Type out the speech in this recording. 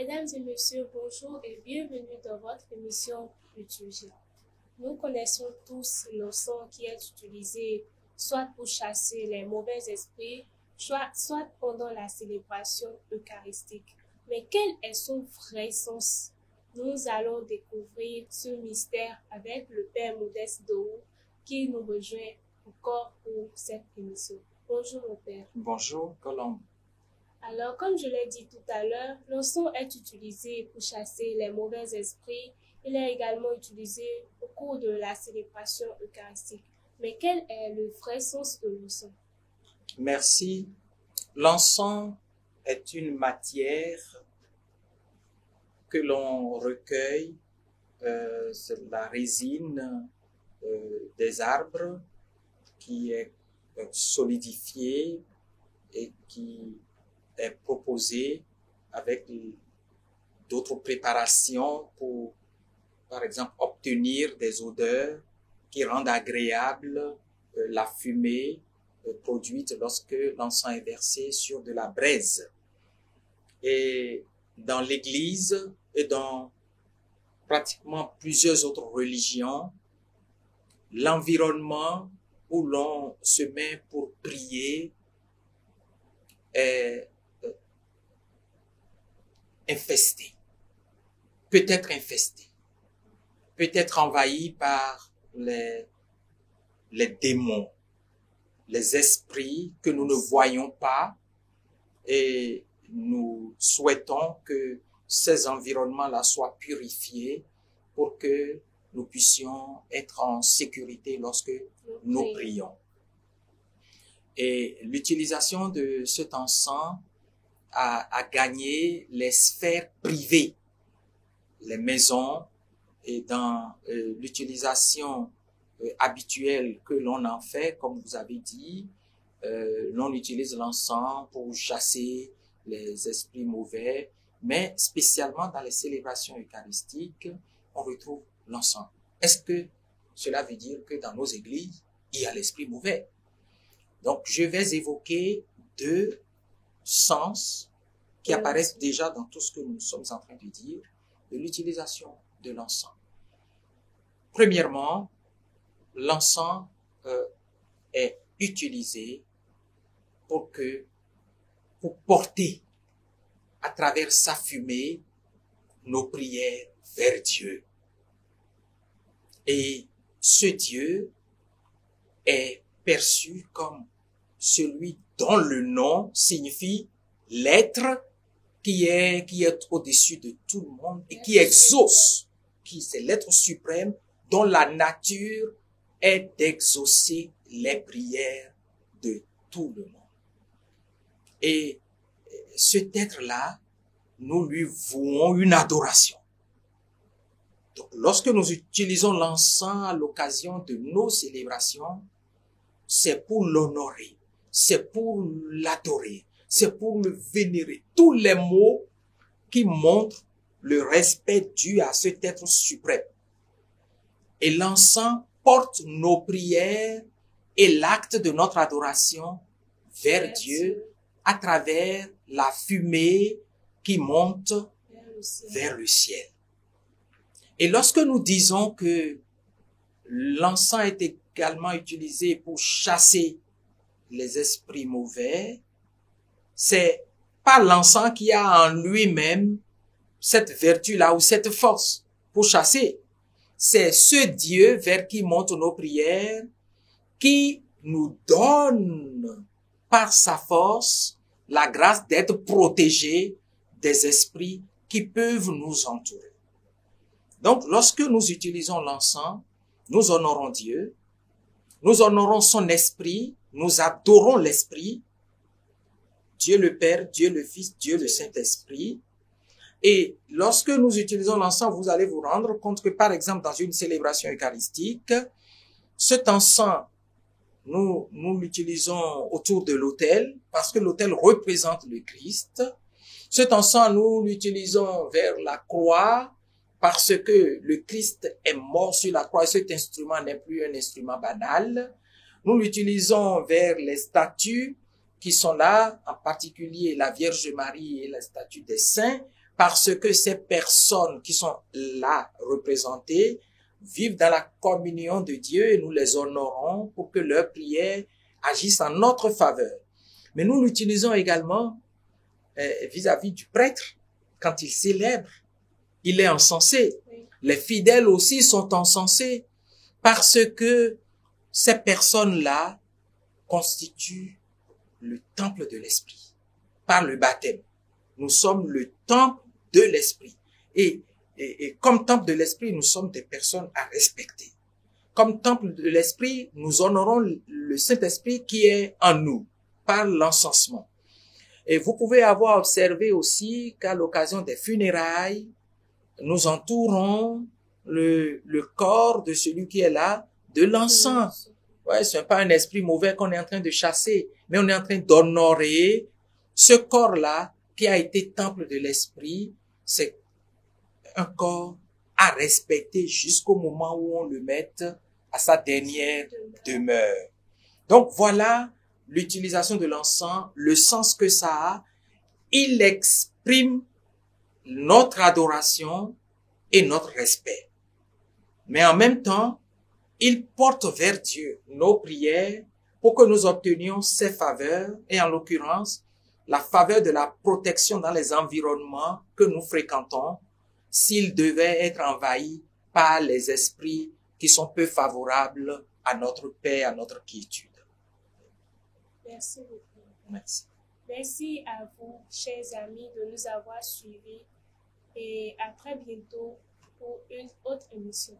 Mesdames et messieurs, bonjour et bienvenue dans votre émission Liturgie. Nous connaissons tous l'encens qui est utilisé soit pour chasser les mauvais esprits, soit pendant la célébration eucharistique. Mais quel est son vrai sens? Nous allons découvrir ce mystère avec le Père Modeste Dohou qui nous rejoint encore pour cette émission. Bonjour mon Père. Bonjour Colombe. Alors, comme je l'ai dit tout à l'heure, l'encens est utilisé pour chasser les mauvais esprits. Il est également utilisé au cours de la célébration eucharistique. Mais quel est le vrai sens de l'encens? Merci. L'encens est une matière que l'on recueille, c'est la résine des arbres qui est solidifiée et qui est proposée avec d'autres préparations pour, par exemple, obtenir des odeurs qui rendent agréable la fumée produite lorsque l'encens est versé sur de la braise. Et dans l'Église et dans pratiquement plusieurs autres religions, l'environnement où l'on se met pour prier est infesté, peut-être envahi par les démons, les esprits que nous ne voyons pas, et nous souhaitons que ces environnements-là soient purifiés pour que nous puissions être en sécurité lorsque nous prions. Et l'utilisation de cet encens a gagné les sphères privées, les maisons, et dans l'utilisation habituelle que l'on en fait, comme vous avez dit, l'on utilise l'encens pour chasser les esprits mauvais, mais spécialement dans les célébrations eucharistiques, on retrouve l'encens. Est-ce que cela veut dire que dans nos églises, il y a l'esprit mauvais? Donc, je vais évoquer deux sens qui apparaissent déjà dans tout ce que nous sommes en train de dire de l'utilisation de l'encens. Premièrement, l'encens est utilisé pour porter à travers sa fumée nos prières vers Dieu. Et ce Dieu est perçu comme celui dont le nom signifie l'être qui est au-dessus de tout le monde et qui exauce, qui c'est l'être suprême dont la nature est d'exaucer les prières de tout le monde. Et cet être-là, nous lui vouons une adoration. Donc, lorsque nous utilisons l'encens à l'occasion de nos célébrations, c'est pour l'honorer, c'est pour l'adorer, c'est pour le vénérer. Tous les mots qui montrent le respect dû à cet être suprême. Et l'encens porte nos prières et l'acte de notre adoration vers Dieu à travers la fumée qui monte vers le ciel. Et lorsque nous disons que l'encens est également utilisé pour chasser les esprits mauvais, c'est pas l'encens qui a en lui-même cette vertu-là ou cette force pour chasser. C'est ce Dieu vers qui montent nos prières qui nous donne par sa force la grâce d'être protégés des esprits qui peuvent nous entourer. Donc, lorsque nous utilisons l'encens, nous honorons Dieu, nous honorons son esprit, nous adorons l'esprit, Dieu le Père, Dieu le Fils, Dieu le Saint-Esprit. Et lorsque nous utilisons l'encens, vous allez vous rendre compte que, par exemple, dans une célébration eucharistique, cet encens, nous l'utilisons autour de l'autel, parce que l'autel représente le Christ. Cet encens, nous l'utilisons vers la croix, parce que le Christ est mort sur la croix et cet instrument n'est plus un instrument banal. Nous l'utilisons vers les statues qui sont là, en particulier la Vierge Marie et la statue des saints, parce que ces personnes qui sont là représentées vivent dans la communion de Dieu et nous les honorons pour que leurs prières agissent en notre faveur. Mais nous l'utilisons également vis-à-vis du prêtre quand il célèbre. Il est encensé. Oui. Les fidèles aussi sont encensés parce que ces personnes-là constituent le temple de l'Esprit par le baptême. Nous sommes le temple de l'Esprit. Et comme temple de l'Esprit, nous sommes des personnes à respecter. Comme temple de l'Esprit, nous honorons le Saint-Esprit qui est en nous par l'encensement. Et vous pouvez avoir observé aussi qu'à l'occasion des funérailles, nous entourons le corps de celui qui est là de l'encens. Ouais, ce n'est pas un esprit mauvais qu'on est en train de chasser, mais on est en train d'honorer ce corps-là qui a été temple de l'Esprit. C'est un corps à respecter jusqu'au moment où on le mette à sa dernière demeure. Donc voilà l'utilisation de l'encens, le sens que ça a. Il exprime notre adoration et notre respect. Mais en même temps, il porte vers Dieu nos prières pour que nous obtenions ses faveurs et en l'occurrence, la faveur de la protection dans les environnements que nous fréquentons s'ils devaient être envahis par les esprits qui sont peu favorables à notre paix, à notre quiétude. Merci beaucoup. Merci. Merci à vous, chers amis, de nous avoir suivis et à très bientôt pour une autre émission.